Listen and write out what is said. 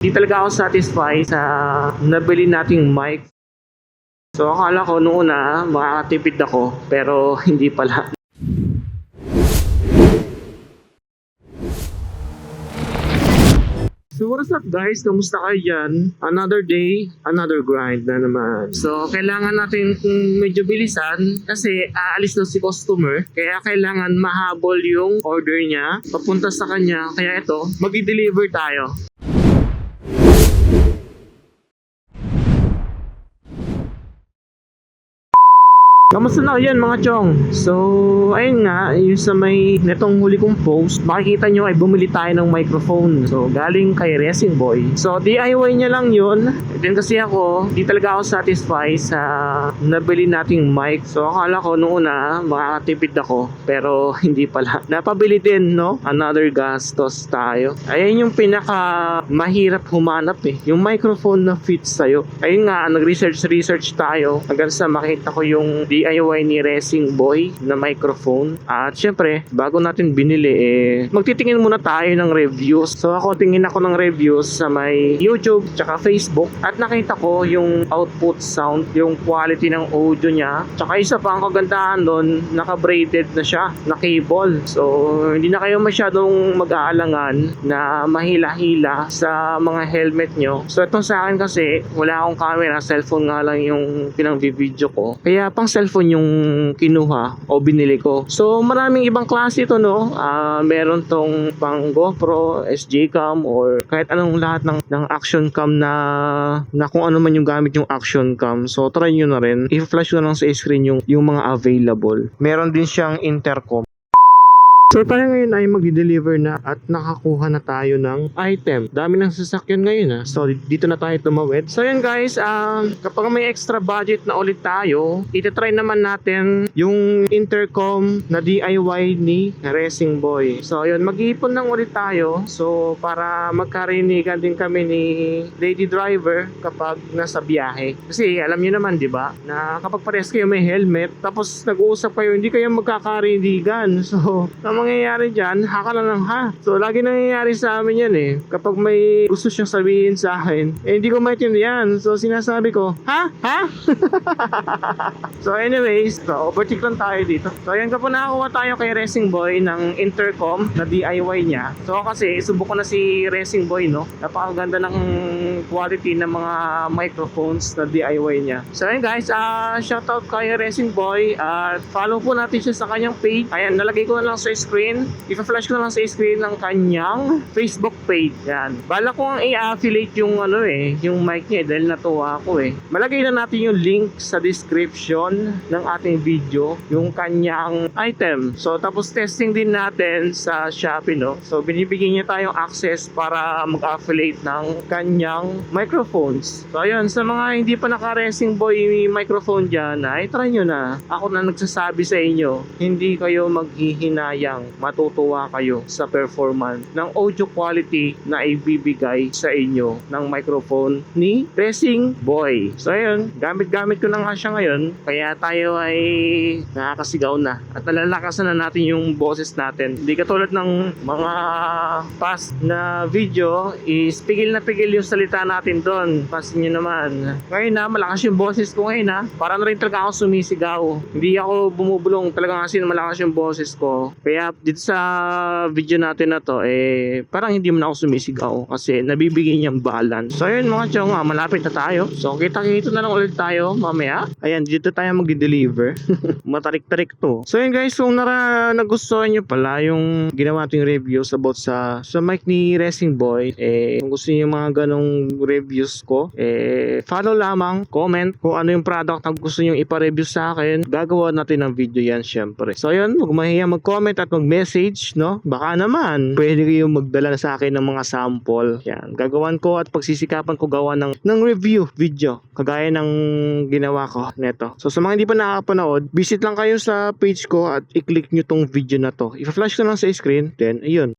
Hindi talaga ako satisfied sa nabili nating mic. So akala ko noong una makakatipid ako pero hindi pala. So what's up guys? Kamusta kayo dyan? Another day, another grind na naman. So kailangan natin medyo bilisan kasi aalis na si customer. Kaya kailangan mahabol yung order niya papunta sa kanya. Kaya ito, mag-deliver tayo. Kamusta na yan mga chong? So, ayun nga, yung sa may netong huli kong post, makikita nyo ay bumili tayo ng microphone. So, galing kay Racing Boy. So, DIY niya lang yun. Then kasi ako, di talaga ako satisfied sa nabili nating mic. So, akala ko noong una, makakatipid ako. Pero, hindi pala. Napabili din, no? Another gastos tayo. Ayan yung pinaka mahirap humanap eh. Yung microphone na fits sa'yo. Ayun nga, nag-research tayo. Hanggang sa makita ko yung DIY ni Racing Boy na microphone. At syempre, bago natin binili magtitingin muna tayo ng reviews. So ako tingin ako ng reviews sa may YouTube tsaka Facebook at nakita ko yung output sound, yung quality ng audio niya. Tsaka isa pa ang kagandahan doon, naka-braided na siya, na cable. So hindi na kayo masyadong mag-aalangan na mahila-hila sa mga helmet nyo. So itong sa akin kasi, wala akong camera, cellphone nga lang yung pinang-video ko. Kaya pang cellphone yung kinuha o binili ko. So maraming ibang klase ito, no? Meron tong pang GoPro, SJ cam or kahit anong lahat ng action cam na kung ano man yung gamit yung action cam. So try nyo na rin. I-flash ko na lang sa screen yung mga available. Meron din siyang intercom. So tayo ngayon ay mag-deliver na at nakakuha na tayo ng item. Dami ng sasakyan ngayon So dito na tayo tumawid. So yun guys, kapag may extra budget na ulit tayo, itatry naman natin yung intercom na DIY ni Racing Boy. So yun, mag-iipon lang ulit tayo. So para magkarinigan din kami ni Lady Driver kapag nasa biyahe. Kasi alam niyo naman, di ba, na kapag pares kayo may helmet, tapos nag-uusap kayo, hindi kayo magkakarinigan. So mangyayari dyan, haka na lang ha. So lagi nangyayari sa amin yan kapag may gusto siyang sabihin sa akin, hindi ko maintindihan. So sinasabi ko, ha? So anyways, so overtake lang tayo dito. So ayan, kapag nakakuha tayo kay Racing Boy ng intercom na DIY niya. So kasi subok ko na si Racing Boy, no? Napakaganda ng quality ng mga microphones na DIY niya. So ayan guys, shoutout kay Racing Boy at follow po natin siya sa kanyang page. Ayan, nalagay ko na lang sa screen. I-flash ko na lang sa screen ng kanyang Facebook page. Yan. Bala ko ang i-affiliate yung yung mic niya dahil natuwa ako Malagay na natin yung link sa description ng ating video, yung kanyang item. So tapos testing din natin sa Shopee, no? So binibigyan niya tayong access para mag-affiliate ng kanyang microphones. So ayun, sa mga hindi pa naka-Racing Boy microphone dyan, ay try nyo na. Ako na nagsasabi sa inyo, hindi kayo maghihinayang, matutuwa kayo sa performance ng audio quality na ibibigay sa inyo ng microphone ni Racing Boy. So ayun, gamit-gamit ko na nga siya ngayon, kaya tayo ay nakakasigaw na at nalalakasan na natin yung boses natin. Hindi katulad ng mga past na video is pigil na pigil yung salita natin doon. Pasin nyo naman. Ngayon malakas yung boses ko ngayon para na rin talaga ako sumisigaw. Hindi ako bumubulong, talaga kasi malakas yung boses ko. Kaya dito sa video natin na to parang hindi mo na ako sumisigaw kasi nabibigay niyang balance. So ayun mga chong, malapit na tayo. So kita-kita na lang ulit tayo mamaya. Ayan, dito tayo mag-deliver. Matarik-tarik to. So ayun guys, kung nagustuhan nyo pala yung ginawa nating reviews about sa mic ni Racing Boy, kung gusto niyo mga ganong reviews ko, follow lamang, comment kung ano yung product na gusto niyo ipa-review sa akin. Gagawa natin ng video yan syempre. So ayun, huwag mahiya mag-comment at mag-message, no? Baka naman pwede kayong magdala sa akin ng mga sample. Yan, gagawan ko at pagsisikapan ko gawa ng review video kagaya ng ginawa ko neto. So sa mga hindi pa nakapanood, visit lang kayo sa page ko at i-click nyo tong video na to. I-flash ko lang sa screen, then ayun,